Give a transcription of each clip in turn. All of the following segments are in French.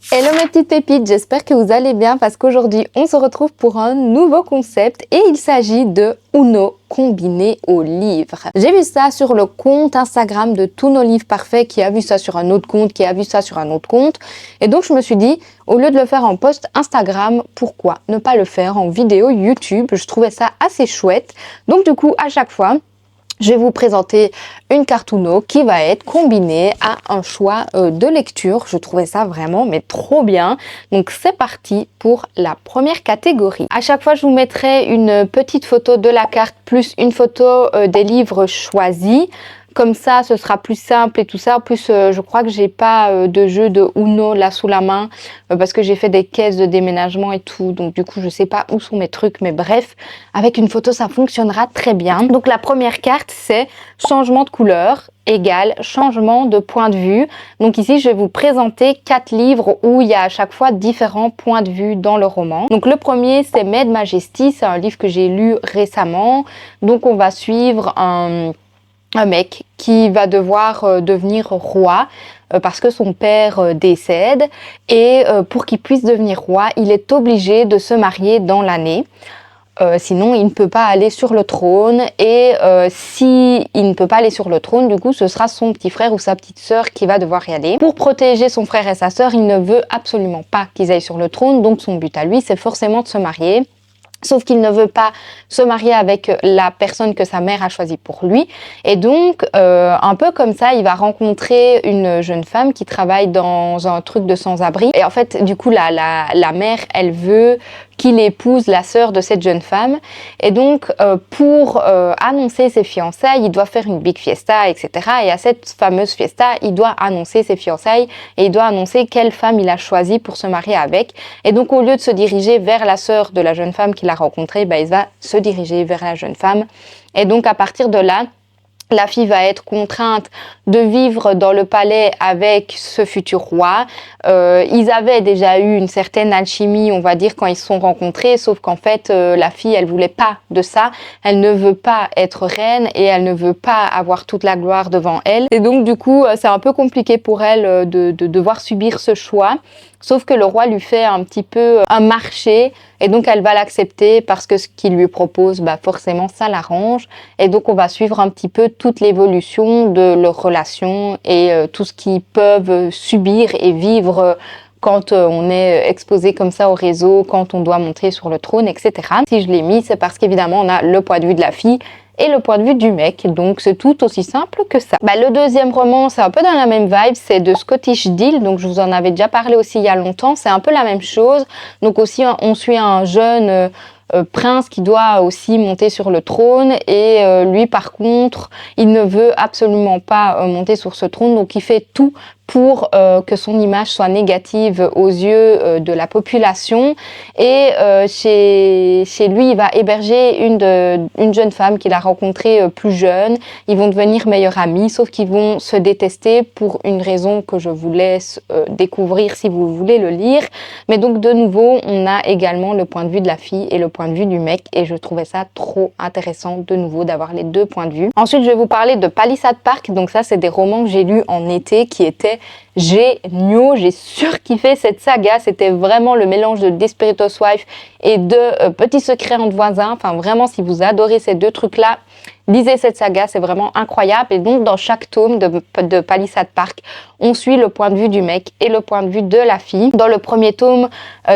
Hello mes petites pépites, j'espère que vous allez bien parce qu'aujourd'hui on se retrouve pour un nouveau concept et il s'agit de Uno combiné au livre. J'ai vu ça sur le compte Instagram de Tous nos livres parfaits qui a vu ça sur un autre compte, qui a vu ça sur un autre compte et donc je me suis dit au lieu de le faire en post Instagram, pourquoi ne pas le faire en vidéo YouTube? Je trouvais ça assez chouette donc du coup à chaque fois je vais vous présenter une carte Uno qui va être combinée à un choix de lecture. Je trouvais ça vraiment mais trop bien. Donc c'est parti pour la première catégorie. À chaque fois je vous mettrai une petite photo de la carte plus une photo des livres choisis. Comme ça, ce sera plus simple et tout ça. En plus, je crois que j'ai pas de jeu de Uno là sous la main parce que j'ai fait des caisses de déménagement et tout. Donc du coup, je sais pas où sont mes trucs. Mais bref, avec une photo, ça fonctionnera très bien. Donc la première carte, c'est changement de couleur égale changement de point de vue. Donc ici, je vais vous présenter 4 livres où il y a à chaque fois différents points de vue dans le roman. Donc le premier, c'est Maid Majesty. C'est un livre que j'ai lu récemment. Donc on va suivre un mec qui va devoir devenir roi parce que son père décède et pour qu'il puisse devenir roi, il est obligé de se marier dans l'année. Sinon, il ne peut pas aller sur le trône et si il ne peut pas aller sur le trône, du coup, ce sera son petit frère ou sa petite sœur qui va devoir y aller. Pour protéger son frère et sa sœur, il ne veut absolument pas qu'ils aillent sur le trône, donc son but à lui, c'est forcément de se marier. Sauf qu'il ne veut pas se marier avec la personne que sa mère a choisie pour lui. Et donc, un peu comme ça, il va rencontrer une jeune femme qui travaille dans un truc de sans-abri. Et en fait, du coup, la mère, elle veut qu'il épouse la sœur de cette jeune femme. Et donc, pour annoncer ses fiançailles, il doit faire une big fiesta, etc. Et à cette fameuse fiesta, il doit annoncer ses fiançailles et il doit annoncer quelle femme il a choisi pour se marier avec. Et donc, au lieu de se diriger vers la sœur de la jeune femme qu'il a rencontrée, il va se diriger vers la jeune femme. Et donc, à partir de là, la fille va être contrainte de vivre dans le palais avec ce futur roi. Ils avaient déjà eu une certaine alchimie, on va dire, quand ils se sont rencontrés, sauf qu'en fait, la fille, elle voulait pas de ça. Elle ne veut pas être reine et elle ne veut pas avoir toute la gloire devant elle. Et donc, du coup, c'est un peu compliqué pour elle de devoir subir ce choix. Sauf que le roi lui fait un petit peu un marché et donc elle va l'accepter parce que ce qu'il lui propose, forcément ça l'arrange. Et donc on va suivre un petit peu toute l'évolution de leur relation et tout ce qu'ils peuvent subir et vivre quand on est exposé comme ça au réseau, quand on doit monter sur le trône, etc. Si je l'ai mis, c'est parce qu'évidemment on a le point de vue de la fille et le point de vue du mec, donc c'est tout aussi simple que ça. Le deuxième roman, c'est un peu dans la même vibe, c'est de Scottish Deal, donc je vous en avais déjà parlé aussi il y a longtemps, c'est un peu la même chose, donc aussi on suit un jeune prince qui doit aussi monter sur le trône et lui par contre, il ne veut absolument pas monter sur ce trône, donc il fait tout pour que son image soit négative aux yeux de la population et chez lui il va héberger une jeune femme qu'il a rencontrée plus jeune. Ils vont devenir meilleurs amis sauf qu'ils vont se détester pour une raison que je vous laisse découvrir si vous voulez le lire, mais donc de nouveau on a également le point de vue de la fille et le point de vue du mec et je trouvais ça trop intéressant de nouveau d'avoir les deux points de vue. Ensuite je vais vous parler de Palisade Park, donc ça c'est des romans que j'ai lus en été qui étaient géniaux, j'ai surkiffé cette saga, c'était vraiment le mélange de Desperate Wife et de Petits secrets entre voisins, enfin vraiment si vous adorez ces deux trucs là, lisez cette saga, c'est vraiment incroyable. Et donc dans chaque tome de Palisade Park, on suit le point de vue du mec et le point de vue de la fille. Dans le premier tome,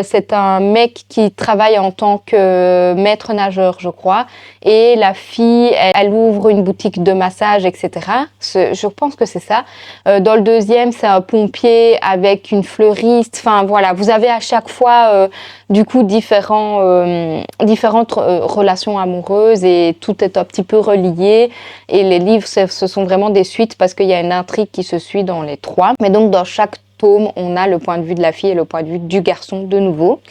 c'est un mec qui travaille en tant que maître nageur, je crois, et la fille, elle ouvre une boutique de massage, etc. Je pense que c'est ça. Dans le deuxième, c'est un pompier avec une fleuriste. Enfin voilà, vous avez à chaque fois du coup différentes relations amoureuses et tout est un petit peu relié. Et les livres, ce sont vraiment des suites parce qu'il y a une intrigue qui se suit dans les trois. Mais donc dans chaque tome, on a le point de vue de la fille et le point de vue du garçon de nouveau.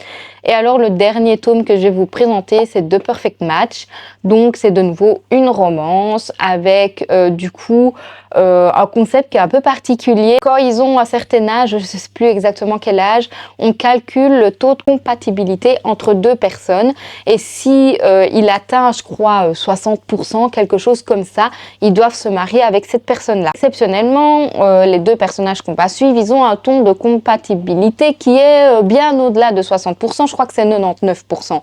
Et alors le dernier tome que je vais vous présenter, c'est The Perfect Match. Donc c'est de nouveau une romance avec du coup un concept qui est un peu particulier. Quand ils ont un certain âge, je ne sais plus exactement quel âge, on calcule le taux de compatibilité entre deux personnes. Et si il atteint, je crois, 60%, quelque chose comme ça, ils doivent se marier avec cette personne-là. Exceptionnellement, les deux personnages qu'on va suivre, ils ont un taux de compatibilité qui est bien au-delà de 60%. Je crois que c'est 99%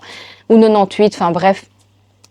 ou 98%, enfin bref.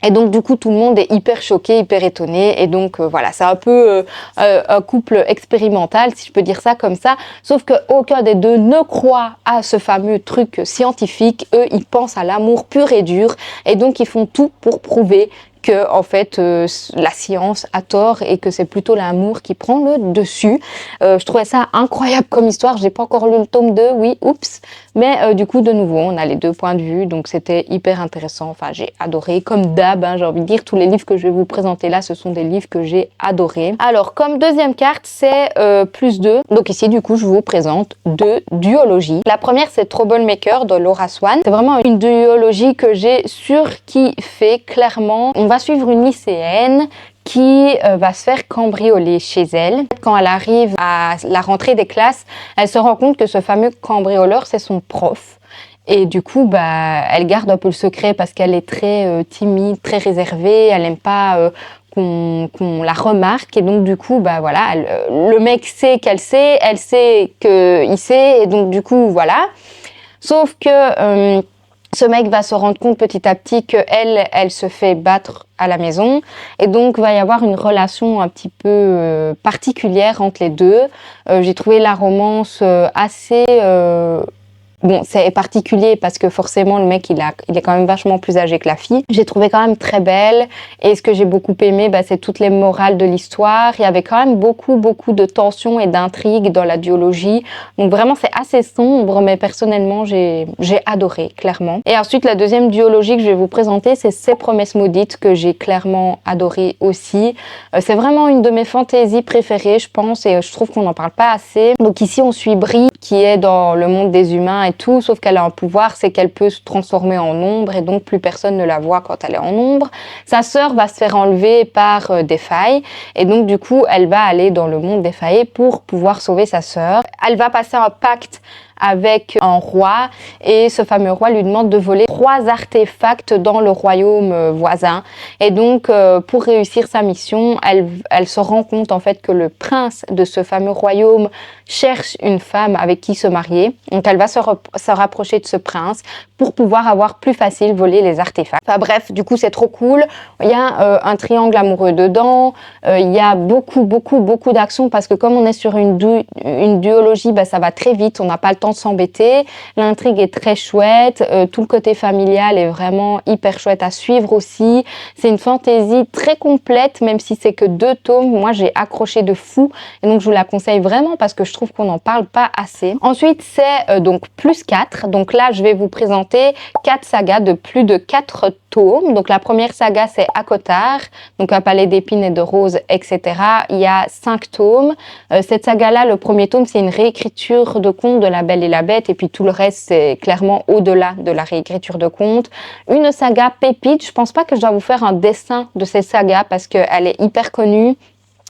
Et donc du coup tout le monde est hyper choqué, hyper étonné et donc voilà, c'est un peu un couple expérimental si je peux dire ça comme ça, sauf que aucun des deux ne croit à ce fameux truc scientifique. Eux ils pensent à l'amour pur et dur et donc ils font tout pour prouver que en fait la science a tort et que c'est plutôt l'amour qui prend le dessus. Je trouvais ça incroyable comme histoire. J'ai pas encore lu le tome 2, oui, oups. Mais du coup de nouveau on a les deux points de vue, donc c'était hyper intéressant. Enfin j'ai adoré, comme d'hab, hein, j'ai envie de dire, tous les livres que je vais vous présenter là, ce sont des livres que j'ai adorés. Alors comme deuxième carte c'est +2. Donc ici du coup je vous présente deux duologies. La première c'est Troublemaker de Laura Swan. C'est vraiment une duologie que j'ai surkiffé clairement. On va suivre une lycéenne qui va se faire cambrioler chez elle. Quand elle arrive à la rentrée des classes, elle se rend compte que ce fameux cambrioleur, c'est son prof. Et du coup, elle garde un peu le secret parce qu'elle est très timide, très réservée. Elle n'aime pas qu'on la remarque. Et donc, du coup, voilà, le mec sait qu'elle sait, elle sait qu'il sait. Et donc, du coup, voilà. Sauf que ce mec va se rendre compte petit à petit qu'elle, elle se fait battre à la maison et donc va y avoir une relation un petit peu particulière entre les deux. J'ai trouvé la romance assez... Bon, c'est particulier parce que forcément le mec il est quand même vachement plus âgé que la fille. J'ai trouvé quand même très belle et ce que j'ai beaucoup aimé, c'est toutes les morales de l'histoire. Il y avait quand même beaucoup de tension et d'intrigue dans la duologie. Donc vraiment c'est assez sombre, mais personnellement j'ai adoré clairement. Et ensuite la deuxième duologie que je vais vous présenter, c'est Ces promesses maudites, que j'ai clairement adoré aussi. C'est vraiment une de mes fantaisies préférées je pense, et je trouve qu'on n'en parle pas assez. Donc ici on suit Brie qui est dans le monde des humains et tout, sauf qu'elle a un pouvoir, c'est qu'elle peut se transformer en ombre et donc plus personne ne la voit quand elle est en ombre. Sa sœur va se faire enlever par des failles et donc du coup elle va aller dans le monde des failles pour pouvoir sauver sa sœur. Elle va passer un pacte avec un roi et ce fameux roi lui demande de voler 3 artefacts dans le royaume voisin et donc pour réussir sa mission elle se rend compte en fait que le prince de ce fameux royaume cherche une femme avec qui se marier, donc elle va se rapprocher de ce prince pour pouvoir avoir plus facile voler les artefacts. Enfin bref, du coup c'est trop cool. Il y a un triangle amoureux dedans, il y a beaucoup d'action parce que comme on est sur une duologie, ça va très vite, on n'a pas le temps de s'embêter. L'intrigue est très chouette, tout le côté familial est vraiment hyper chouette à suivre aussi. C'est une fantaisie très complète, même si c'est que 2 tomes. Moi j'ai accroché de fou et donc je vous la conseille vraiment parce que je trouve qu'on n'en parle pas assez. Ensuite c'est donc +4, donc là je vais vous présenter 4 sagas de plus de 4 tomes. Donc la première saga c'est Acotar, donc Un palais d'épines et de roses, etc. Il y a 5 tomes. Cette saga là, le premier tome c'est une réécriture de contes de La Belle et la Bête et puis tout le reste c'est clairement au-delà de la réécriture de contes. Une saga pépite, je pense pas que je dois vous faire un dessin de cette saga parce qu'elle est hyper connue.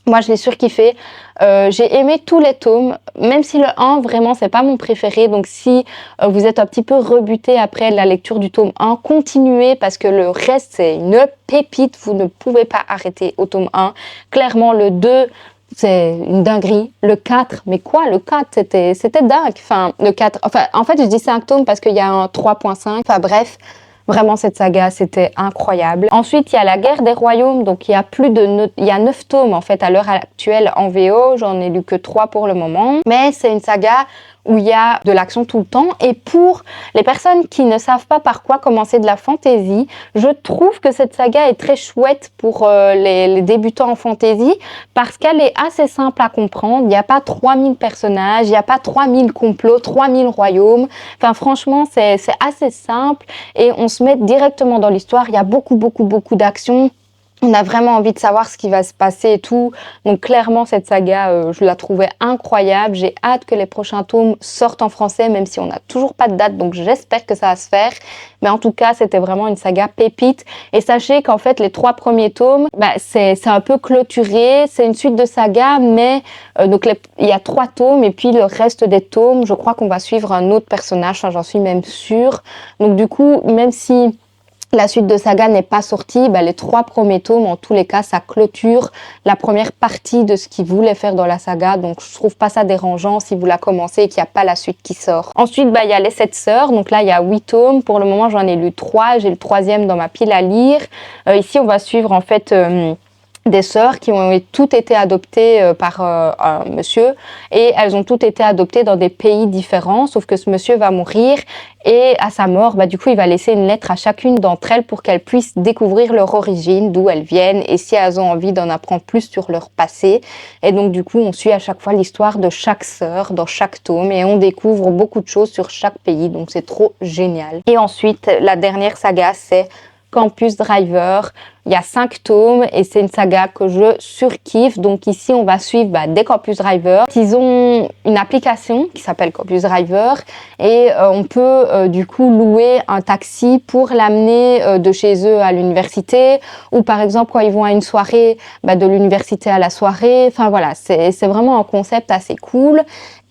Moi, je l'ai surkiffé. J'ai aimé tous les tomes, même si le 1, vraiment, c'est pas mon préféré. Donc, si vous êtes un petit peu rebuté après la lecture du tome 1, continuez parce que le reste, c'est une pépite. Vous ne pouvez pas arrêter au tome 1. Clairement, le 2, c'est une dinguerie. Le 4, mais quoi? Le 4, c'était dingue. Enfin, le 4, enfin, en fait, je dis 5 tomes parce qu'il y a un 3.5. Enfin, bref. Vraiment, cette saga, c'était incroyable. Ensuite, il y a La Guerre des Royaumes. Donc, il y a 9 tomes, en fait, à l'heure actuelle en VO. J'en ai lu que 3 pour le moment. Mais c'est une saga où il y a de l'action tout le temps. Et pour les personnes qui ne savent pas par quoi commencer de la fantasy, je trouve que cette saga est très chouette pour les débutants en fantasy parce qu'elle est assez simple à comprendre. Il n'y a pas 3000 personnages, il n'y a pas 3000 complots, 3000 royaumes. Enfin, franchement, c'est assez simple et on se met directement dans l'histoire. Il y a beaucoup d'action. On a vraiment envie de savoir ce qui va se passer et tout. Donc clairement, cette saga, je la trouvais incroyable. J'ai hâte que les prochains tomes sortent en français, même si on n'a toujours pas de date. Donc j'espère que ça va se faire. Mais en tout cas, c'était vraiment une saga pépite. Et sachez qu'en fait, les 3 premiers tomes, c'est un peu clôturé. C'est une suite de sagas, mais donc il y a 3 tomes. Et puis le reste des tomes, je crois qu'on va suivre un autre personnage. Enfin, j'en suis même sûre. Donc du coup, même si la suite de saga n'est pas sortie, les 3 premiers tomes, en tous les cas, ça clôture la première partie de ce qu'ils voulaient faire dans la saga. Donc, je trouve pas ça dérangeant si vous la commencez et qu'il n'y a pas la suite qui sort. Ensuite, il y a les 7 sœurs. Donc là, il y a 8 tomes. Pour le moment, j'en ai lu 3. J'ai le 3e dans ma pile à lire. Ici, on va suivre en fait des sœurs qui ont toutes été adoptées par un monsieur et elles ont toutes été adoptées dans des pays différents, sauf que ce monsieur va mourir et à sa mort, du coup, il va laisser une lettre à chacune d'entre elles pour qu'elles puissent découvrir leur origine, d'où elles viennent et si elles ont envie d'en apprendre plus sur leur passé. Et donc, du coup, on suit à chaque fois l'histoire de chaque sœur dans chaque tome et on découvre beaucoup de choses sur chaque pays, donc c'est trop génial. Et ensuite, la dernière saga, c'est Campus Driver. Il y a 5 tomes et c'est une saga que je surkiffe. Donc ici, on va suivre des Campus Driver. Ils ont une application qui s'appelle Campus Driver et on peut du coup louer un taxi pour l'amener de chez eux à l'université ou par exemple quand ils vont à une soirée, de l'université à la soirée. Enfin voilà, c'est vraiment un concept assez cool.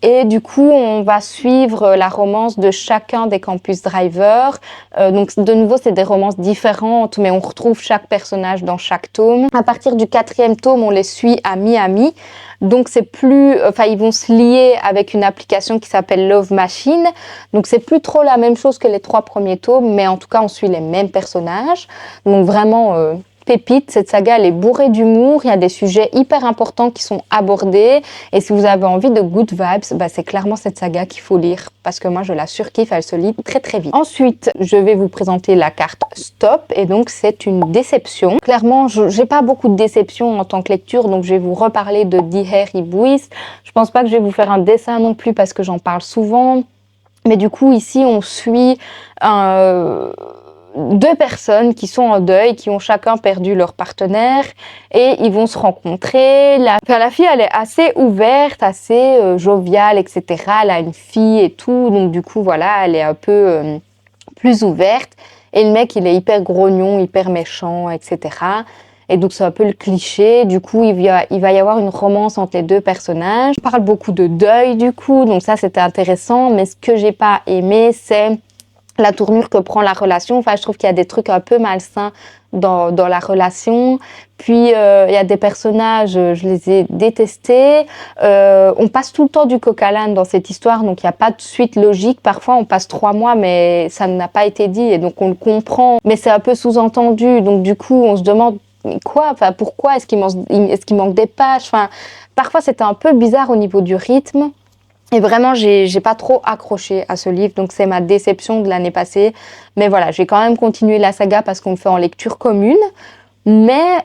Et du coup, on va suivre la romance de chacun des Campus Drivers. Donc, de nouveau, c'est des romances différentes, mais on retrouve chaque personnage dans chaque tome. À partir du 4e tome, on les suit à Miami. Donc, c'est plus... ils vont se lier avec une application qui s'appelle Love Machine. Donc, c'est plus trop la même chose que les 3 premiers tomes, mais en tout cas, on suit les mêmes personnages. Donc, vraiment... pépite, cette saga elle est bourrée d'humour, il y a des sujets hyper importants qui sont abordés et si vous avez envie de good vibes, c'est clairement cette saga qu'il faut lire parce que moi je la surkiffe, elle se lit très très vite. Ensuite, je vais vous présenter la carte Stop et donc c'est une déception. Clairement, j'ai pas beaucoup de déceptions en tant que lecture donc je vais vous reparler de Dear Ibouis. Je pense pas que je vais vous faire un dessin non plus parce que j'en parle souvent. Mais du coup, ici, on suit 2 personnes qui sont en deuil, qui ont chacun perdu leur partenaire et ils vont se rencontrer. La fille, elle est assez ouverte, assez joviale, etc. Elle a une fille et tout, donc du coup, voilà, elle est un peu plus ouverte. Et le mec, il est hyper grognon, hyper méchant, etc. Et donc, c'est un peu le cliché. Du coup, il va y avoir une romance entre les 2 personnages. On parle beaucoup de deuil, du coup, donc ça, c'était intéressant. Mais ce que j'ai pas aimé, c'est la tournure que prend la relation. Enfin, je trouve qu'il y a des trucs un peu malsains dans la relation. Puis, il y a des personnages, je les ai détestés. On passe tout le temps du coq à l'âne dans cette histoire, donc il n'y a pas de suite logique. Parfois, on passe 3 mois, mais ça n'a pas été dit, et donc on le comprend. Mais c'est un peu sous-entendu, donc du coup, on se demande quoi, enfin, pourquoi est-ce qu'il manque des pages. Enfin, parfois, c'était un peu bizarre au niveau du rythme. Et vraiment, j'ai pas trop accroché à ce livre, donc c'est ma déception de l'année passée. Mais voilà, j'ai quand même continué la saga parce qu'on le fait en lecture commune. Mais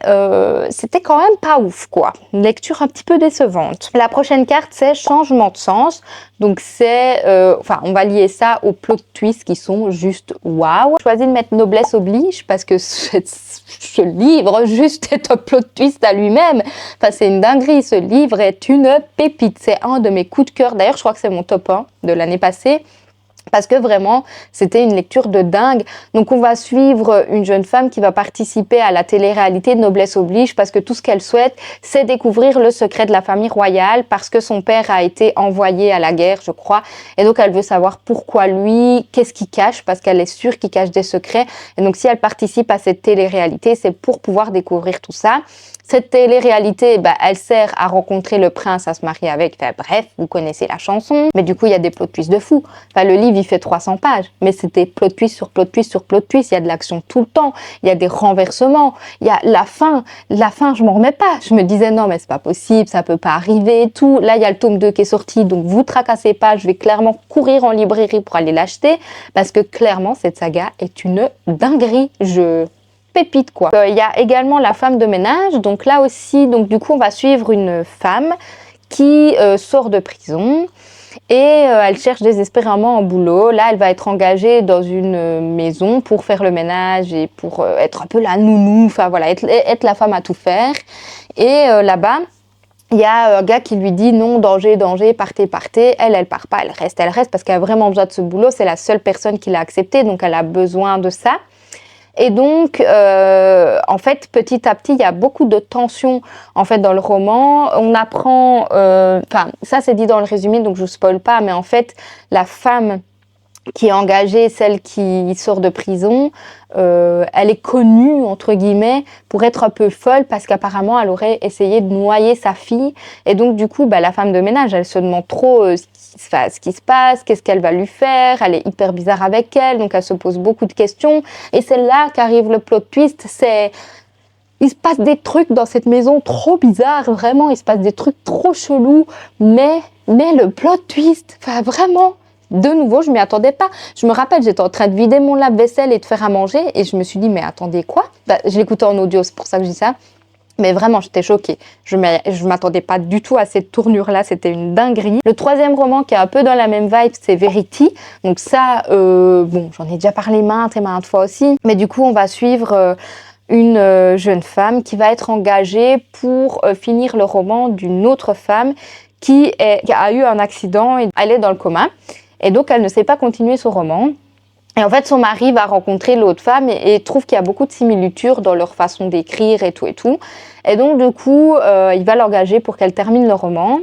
c'était quand même pas ouf, quoi. Une lecture un petit peu décevante. La prochaine carte, c'est changement de sens. Donc c'est, on va lier ça aux plot twists qui sont juste waouh. J'ai choisi de mettre noblesse oblige parce que ce livre juste est un plot twist à lui-même. Enfin, c'est une dinguerie. Ce livre est une pépite. C'est un de mes coups de cœur. D'ailleurs, je crois que c'est mon top 1 de l'année passée. Parce que vraiment, c'était une lecture de dingue. Donc, on va suivre une jeune femme qui va participer à la télé-réalité Noblesse oblige parce que tout ce qu'elle souhaite, c'est découvrir le secret de la famille royale parce que son père a été envoyé à la guerre, je crois. Et donc, elle veut savoir pourquoi lui, qu'est-ce qu'il cache parce qu'elle est sûre qu'il cache des secrets. Et donc, si elle participe à cette télé-réalité, c'est pour pouvoir découvrir tout ça. Cette télé-réalité, elle sert à rencontrer le prince, à se marier avec. Enfin, bref, vous connaissez la chanson. Mais du coup, il y a des plot twists de fou. Enfin, le livre, il fait 300 pages. Mais c'était plot twist sur plot twist sur plot twist. Il y a de l'action tout le temps. Il y a des renversements. Il y a la fin. La fin, je m'en remets pas. Je me disais, non, mais c'est pas possible. Ça peut pas arriver et tout. Là, il y a le tome 2 qui est sorti. Donc, vous tracassez pas. Je vais clairement courir en librairie pour aller l'acheter. Parce que clairement, cette saga est une dinguerie. Pépite, quoi. Il y a également La femme de ménage. Donc là aussi, du coup, on va suivre une femme qui sort de prison et elle cherche désespérément un boulot. Là, elle va être engagée dans une maison pour faire le ménage et pour être un peu la nounou, enfin voilà, être la femme à tout faire. Et là-bas, il y a un gars qui lui dit non, danger, danger, partez, partez. Elle part pas, elle reste parce qu'elle a vraiment besoin de ce boulot. C'est la seule personne qui l'a accepté, donc elle a besoin de ça. Et donc, en fait, petit à petit, il y a beaucoup de tensions en fait dans le roman. On apprend, ça c'est dit dans le résumé, donc je vous spoil pas, mais en fait, la femme qui est engagée, celle qui sort de prison, elle est connue, entre guillemets, pour être un peu folle parce qu'apparemment, elle aurait essayé de noyer sa fille. Et donc, du coup, la femme de ménage, elle se demande trop ce qui se passe, qu'est-ce qu'elle va lui faire, elle est hyper bizarre avec elle, donc elle se pose beaucoup de questions. Et c'est là qu'arrive le plot twist, il se passe des trucs dans cette maison trop bizarres, vraiment, il se passe des trucs trop chelous, mais le plot twist, vraiment... De nouveau, je m'y attendais pas. Je me rappelle, j'étais en train de vider mon lave-vaisselle et de faire à manger et je me suis dit, mais attendez, quoi? Je l'écoutais en audio, c'est pour ça que je dis ça. Mais vraiment, j'étais choquée. Je m'attendais pas du tout à cette tournure-là, c'était une dinguerie. Le troisième roman qui est un peu dans la même vibe, c'est Verity. Donc ça, j'en ai déjà parlé maintes et maintes fois aussi. Mais du coup, on va suivre... une jeune femme qui va être engagée pour finir le roman d'une autre femme qui a eu un accident et elle est dans le coma. Et donc, elle ne sait pas continuer son roman. Et en fait, son mari va rencontrer l'autre femme et trouve qu'il y a beaucoup de similitudes dans leur façon d'écrire et tout et tout. Et donc, du coup, il va l'engager pour qu'elle termine le roman.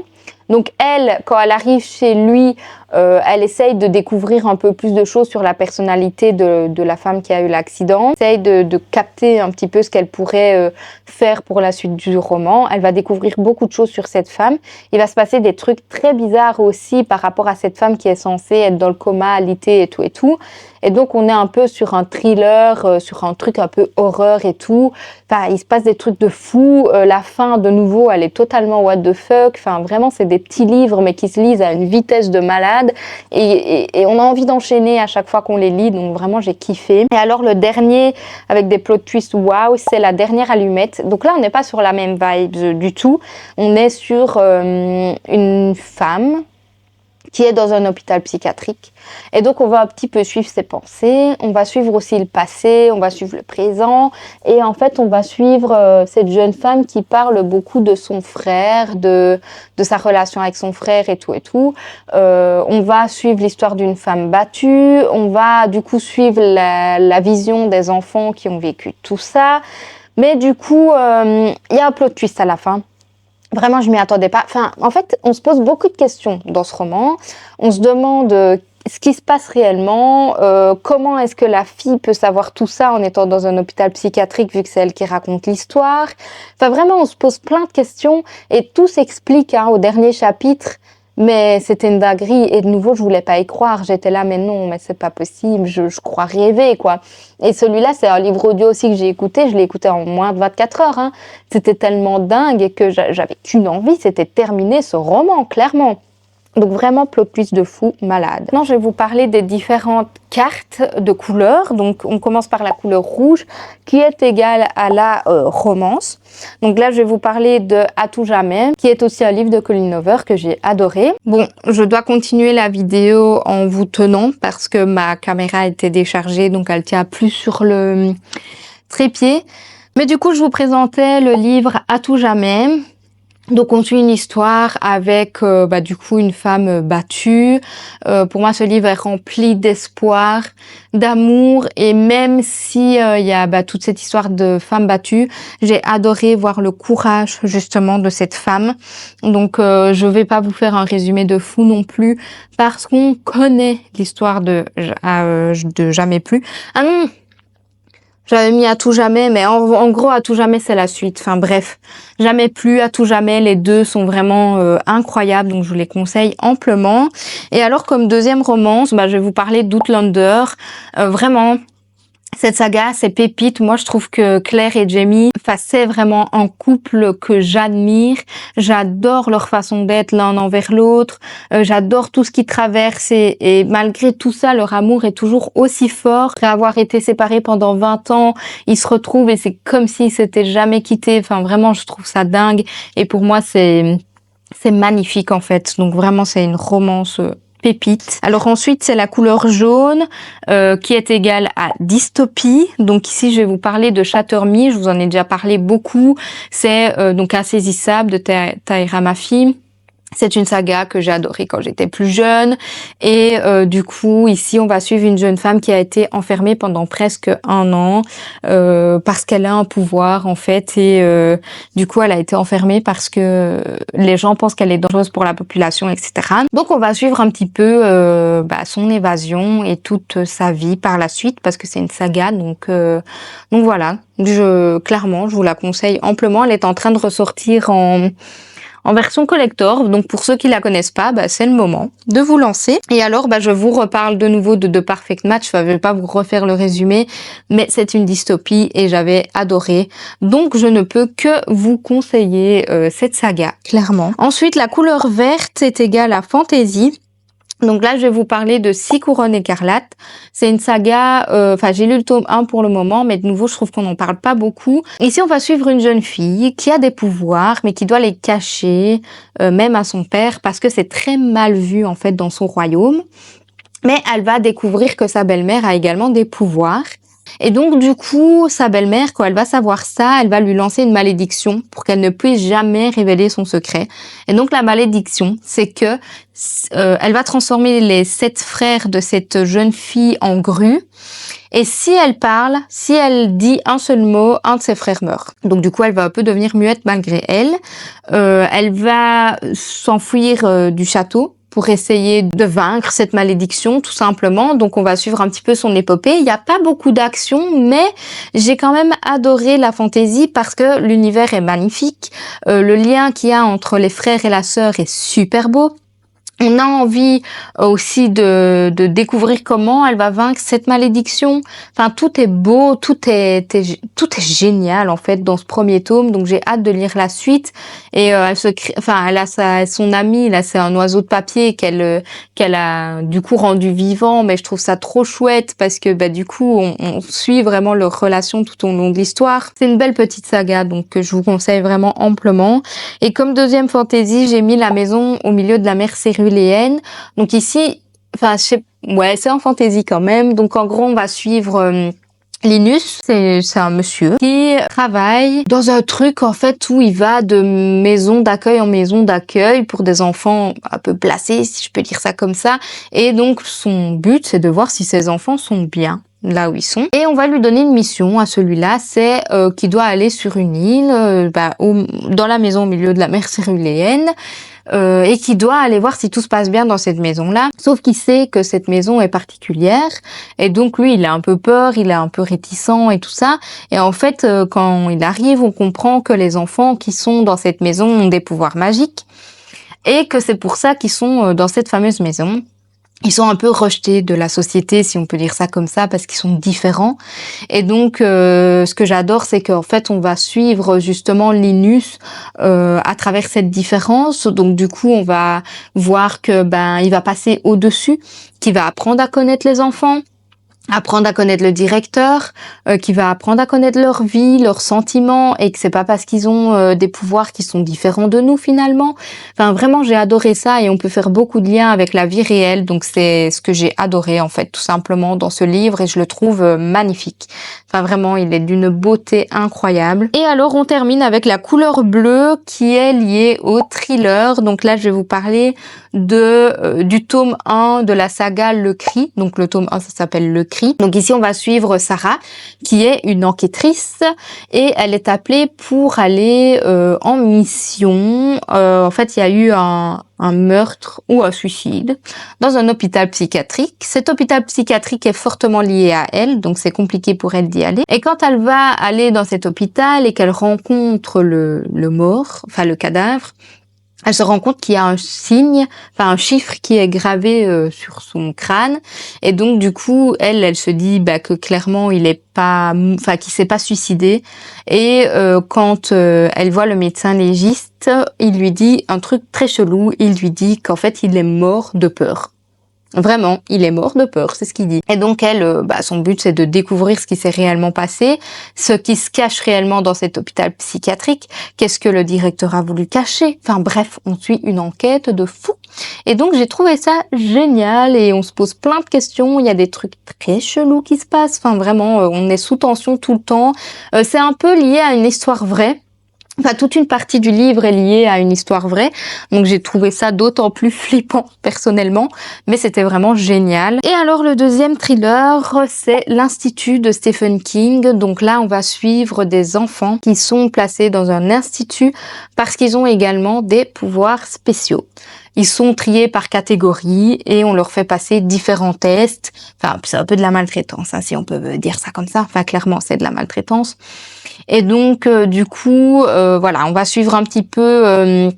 Donc elle, quand elle arrive chez lui, elle essaye de découvrir un peu plus de choses sur la personnalité de la femme qui a eu l'accident. Elle essaye de capter un petit peu ce qu'elle pourrait faire pour la suite du roman. Elle va découvrir beaucoup de choses sur cette femme. Il va se passer des trucs très bizarres aussi par rapport à cette femme qui est censée être dans le coma, alitée et tout et tout. Et donc on est un peu sur un thriller, sur un truc un peu horreur et tout. Enfin, il se passe des trucs de fou. La fin, de nouveau, elle est totalement what the fuck. Enfin, vraiment, c'est des petits livres, mais qui se lisent à une vitesse de malade. Et on a envie d'enchaîner à chaque fois qu'on les lit. Donc vraiment, j'ai kiffé. Et alors, le dernier, avec des plot twists, waouh, c'est La dernière allumette. Donc là, on n'est pas sur la même vibe du tout. On est sur une femme qui est dans un hôpital psychiatrique. Et donc, on va un petit peu suivre ses pensées, on va suivre aussi le passé, on va suivre le présent, et en fait, on va suivre cette jeune femme qui parle beaucoup de son frère, de sa relation avec son frère et tout et tout. On va suivre l'histoire d'une femme battue, on va du coup suivre la vision des enfants qui ont vécu tout ça. Mais du coup, il y a un plot twist à la fin. Vraiment, je m'y attendais pas. Enfin, en fait, on se pose beaucoup de questions dans ce roman. On se demande ce qui se passe réellement, comment est-ce que la fille peut savoir tout ça en étant dans un hôpital psychiatrique vu que c'est elle qui raconte l'histoire. Enfin, vraiment, on se pose plein de questions et tout s'explique au dernier chapitre. Mais c'était une dinguerie et de nouveau je voulais pas y croire, j'étais là mais non, mais c'est pas possible, je crois rêver quoi. Et celui-là c'est un livre audio aussi que j'ai écouté, je l'ai écouté en moins de 24 heures. C'était tellement dingue que j'avais qu'une envie, c'était terminer ce roman clairement. Donc vraiment plot twist de fou, malade. Maintenant je vais vous parler des différentes cartes de couleurs. Donc on commence par la couleur rouge qui est égale à la romance. Donc là je vais vous parler de À tout jamais qui est aussi un livre de Colleen Hoover que j'ai adoré. Bon, je dois continuer la vidéo en vous tenant parce que ma caméra a été déchargée donc elle tient plus sur le trépied. Mais du coup je vous présentais le livre À tout jamais. Donc on suit une histoire avec du coup une femme battue. Pour moi ce livre est rempli d'espoir, d'amour et même si il y a toute cette histoire de femme battue, j'ai adoré voir le courage justement de cette femme. Donc je vais pas vous faire un résumé de fou non plus parce qu'on connaît l'histoire de Jamais plus. Ah non, j'avais mis À tout jamais, mais en gros, À tout jamais, c'est la suite. Enfin bref, Jamais plus, À tout jamais, les deux sont vraiment incroyables, donc je vous les conseille amplement. Et alors, comme deuxième romance, je vais vous parler d'Outlander. Vraiment, cette saga, c'est pépite. Moi, je trouve que Claire et Jamie, c'est vraiment un couple que j'admire. J'adore leur façon d'être l'un envers l'autre. J'adore tout ce qu'ils traversent et malgré tout ça, leur amour est toujours aussi fort. Après avoir été séparés pendant 20 ans, ils se retrouvent et c'est comme s'ils s'étaient jamais quittés. Enfin, vraiment, je trouve ça dingue. Et pour moi, c'est c'est magnifique en fait. Donc vraiment, c'est une romance pépite. Alors ensuite, c'est la couleur jaune qui est égale à dystopie. Donc ici, je vais vous parler de Shatter Me. Je vous en ai déjà parlé beaucoup. C'est donc Insaisissable de Tahereh Mafi. C'est une saga que j'ai adorée quand j'étais plus jeune et du coup ici on va suivre une jeune femme qui a été enfermée pendant presque 1 an parce qu'elle a un pouvoir en fait et du coup elle a été enfermée parce que les gens pensent qu'elle est dangereuse pour la population, etc. Donc on va suivre un petit peu son évasion et toute sa vie par la suite parce que c'est une saga donc voilà. Clairement je vous la conseille amplement. Elle est en train de ressortir en version collector. Donc pour ceux qui la connaissent pas, c'est le moment de vous lancer. Et alors je vous reparle de nouveau de The Perfect Match. Enfin, je vais pas vous refaire le résumé, mais c'est une dystopie et j'avais adoré. Donc je ne peux que vous conseiller cette saga, clairement. Ensuite, la couleur verte est égale à fantasy. Donc là, je vais vous parler de 6 couronnes écarlates. C'est une saga, j'ai lu le tome 1 pour le moment, mais de nouveau, je trouve qu'on n'en parle pas beaucoup. Ici, on va suivre une jeune fille qui a des pouvoirs, mais qui doit les cacher, même à son père, parce que c'est très mal vu, en fait, dans son royaume. Mais elle va découvrir que sa belle-mère a également des pouvoirs. Et donc, du coup, sa belle-mère, quand elle va savoir ça, elle va lui lancer une malédiction pour qu'elle ne puisse jamais révéler son secret. Et donc, la malédiction, c'est que elle va transformer les 7 frères de cette jeune fille en grues. Et si elle parle, si elle dit un seul mot, un de ses frères meurt. Donc, du coup, elle va un peu devenir muette malgré elle. Elle va s'enfuir du château pour essayer de vaincre cette malédiction, tout simplement. Donc, on va suivre un petit peu son épopée. Il n'y a pas beaucoup d'action, mais j'ai quand même adoré la fantaisie parce que l'univers est magnifique. Le lien qu'il y a entre les frères et la sœur est super beau. On a envie aussi de découvrir comment elle va vaincre cette malédiction. Enfin, tout est beau, tout est génial en fait dans ce premier tome. Donc j'ai hâte de lire la suite. Et elle a son amie là, c'est un oiseau de papier qu'elle a du coup rendu vivant. Mais je trouve ça trop chouette parce que du coup on suit vraiment leur relation tout au long de l'histoire. C'est une belle petite saga donc que je vous conseille vraiment amplement. Et comme deuxième fantaisie, j'ai mis La maison au milieu de la mer céruléenne. Donc ici, c'est en fantaisie quand même. Donc en gros, on va suivre Linus, c'est un monsieur qui travaille dans un truc en fait où il va de maison d'accueil en maison d'accueil pour des enfants un peu placés, si je peux dire ça comme ça. Et donc son but, c'est de voir si ses enfants sont bien là où ils sont. Et on va lui donner une mission à celui-là, c'est qu'il doit aller sur une île, dans la maison au milieu de la mer céruléenne, et qui doit aller voir si tout se passe bien dans cette maison-là. Sauf qu'il sait que cette maison est particulière, et donc lui, il a un peu peur, il est un peu réticent et tout ça. Et en fait, quand il arrive, on comprend que les enfants qui sont dans cette maison ont des pouvoirs magiques, et que c'est pour ça qu'ils sont dans cette fameuse maison. Ils sont un peu rejetés de la société, si on peut dire ça comme ça, parce qu'ils sont différents. Et donc, ce que j'adore, c'est qu'en fait, on va suivre justement Linus à travers cette différence. Donc, du coup, on va voir que il va passer au-dessus, qu'il va apprendre à connaître les enfants, apprendre à connaître le directeur, qui va apprendre à connaître leur vie, leurs sentiments, et que c'est pas parce qu'ils ont des pouvoirs qui sont différents de nous finalement. Enfin vraiment j'ai adoré ça et on peut faire beaucoup de liens avec la vie réelle, donc c'est ce que j'ai adoré en fait tout simplement dans ce livre et je le trouve magnifique. Enfin vraiment il est d'une beauté incroyable. Et alors on termine avec la couleur bleue qui est liée au thriller. Donc là je vais vous parler du tome 1 de la saga Le Cri. Donc le tome 1 ça s'appelle Le Cri. Donc ici on va suivre Sarah qui est une enquêtrice et elle est appelée pour aller en mission. En fait il y a eu un meurtre ou un suicide dans un hôpital psychiatrique. Cet hôpital psychiatrique est fortement lié à elle, donc c'est compliqué pour elle d'y aller. Et quand elle va aller dans cet hôpital et qu'elle rencontre le mort, enfin le cadavre, elle se rend compte qu'il y a un signe, enfin un chiffre qui est gravé sur son crâne, et donc du coup elle se dit que clairement il est pas, enfin qu'il s'est pas suicidé. Et quand elle voit le médecin légiste, il lui dit un truc très chelou. Il lui dit qu'en fait il est mort de peur. Vraiment, il est mort de peur, c'est ce qu'il dit. Et donc elle, son but c'est de découvrir ce qui s'est réellement passé, ce qui se cache réellement dans cet hôpital psychiatrique, qu'est-ce que le directeur a voulu cacher. Enfin bref, on suit une enquête de fou. Et donc j'ai trouvé ça génial et on se pose plein de questions, il y a des trucs très chelous qui se passent, enfin vraiment on est sous tension tout le temps. C'est un peu lié à une histoire vraie. Enfin, toute une partie du livre est liée à une histoire vraie, donc j'ai trouvé ça d'autant plus flippant personnellement, mais c'était vraiment génial. Et alors le deuxième thriller, c'est l'Institut de Stephen King. Donc là, on va suivre des enfants qui sont placés dans un institut parce qu'ils ont également des pouvoirs spéciaux. Ils sont triés par catégorie et on leur fait passer différents tests. Enfin, c'est un peu de la maltraitance, hein, si on peut dire ça comme ça. Enfin, clairement, c'est de la maltraitance. Et donc, du coup, voilà, on va suivre un petit peu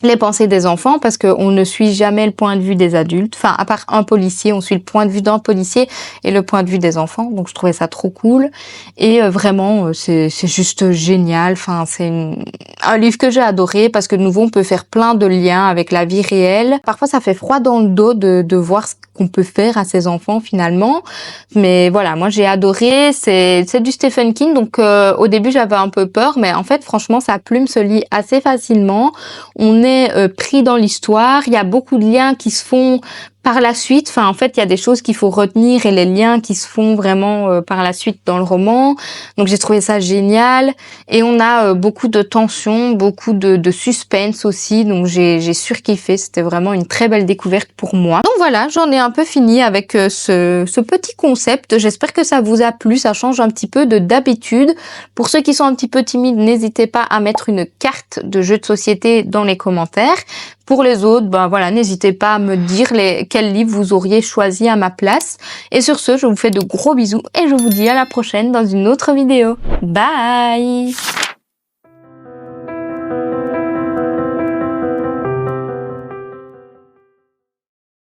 les pensées des enfants parce qu'on ne suit jamais le point de vue des adultes. Enfin, à part un policier, on suit le point de vue d'un policier et le point de vue des enfants. Donc, je trouvais ça trop cool. Et vraiment, c'est juste génial. Enfin, c'est un livre que j'ai adoré parce que de nouveau, on peut faire plein de liens avec la vie réelle. Parfois, ça fait froid dans le dos de voir ce qu'on peut faire à ses enfants finalement. Mais voilà, moi, j'ai adoré. C'est du Stephen King. Donc, au début, j'avais un peu peur. Mais en fait, franchement, sa plume se lit assez facilement. On est pris dans l'histoire, il y a beaucoup de liens qui se font par la suite. Enfin, en fait, il y a des choses qu'il faut retenir et les liens qui se font vraiment par la suite dans le roman. Donc, j'ai trouvé ça génial. Et on a beaucoup de tension, beaucoup de suspense aussi. Donc, j'ai surkiffé. C'était vraiment une très belle découverte pour moi. Donc, voilà, j'en ai un peu fini avec ce petit concept. J'espère que ça vous a plu. Ça change un petit peu d'habitude. Pour ceux qui sont un petit peu timides, n'hésitez pas à mettre une carte de jeu de société dans les commentaires. Pour les autres, ben voilà, n'hésitez pas à me dire quel livre vous auriez choisi à ma place. Et sur ce, je vous fais de gros bisous et je vous dis à la prochaine dans une autre vidéo. Bye!